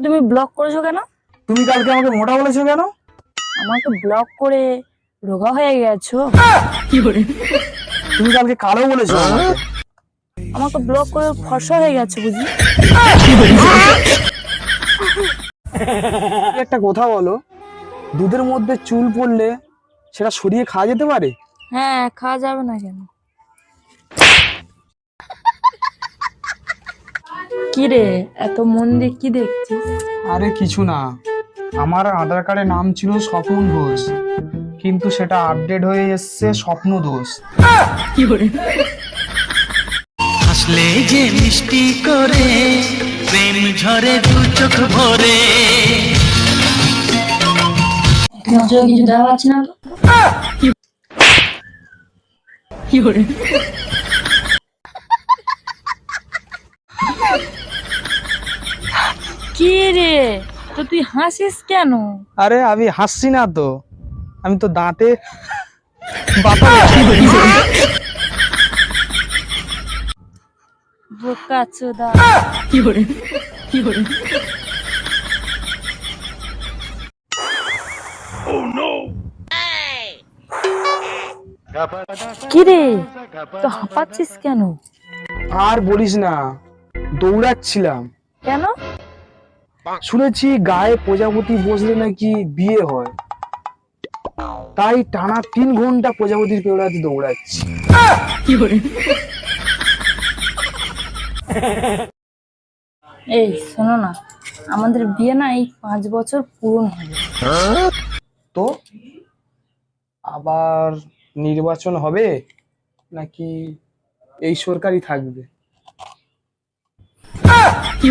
তুমি ব্লক করেছো কেন? তুমি কালকে আমাকে মোটা বলেছো কেন? আমাকে ব্লক করে রোগা হয়ে গেছো। তুমি কালকে কালো বলেছো আমাকে। আমাকে ব্লক করে ফর্সা হয়ে গেছো বুঝি? একটা কথা বলো, দুধের মধ্যে চুল পড়লে সেটা সরিয়ে খাওয়া যেতে পারে? হ্যাঁ, খাওয়া যাবে না কেন? কি রে, এত মন দিয়ে কি দেখছিস? আরে কিছু না, আমার আধার কার্ডে নাম ছিল স্বপ্ন ঘোষ, কিন্তু সেটা আপডেট হয়ে এসছে স্বপ্ন দোষ। হাসলে যে মিষ্টি করে প্রেম ঝরে দু চোখ ভরে। নজরে কিছু দেওয়া আছে না তো? কি রে, তো তুই হাসিস কেন? আরে আমি হাসছি না তো, আমি তো দাঁতে বাতা বোকা চোদা। কি রে, তো হাঁপাচ্ছিস কেন? আর বলিস না, দৌড়াচ্ছিলাম। কেন? শুনেছি গায়ে প্রজাপতি বসলে নাকি বিয়ে হয়, তাই টানা 3 ঘন্টা প্রজাপতির পেড়াতে দৌড়াচ্ছি। এই শোনো না, আমাদের বিয়ে না এই 5 বছর পূরণ হলো। তো আবার নির্বাচন হবে নাকি এই সরকারই থাকবে? কি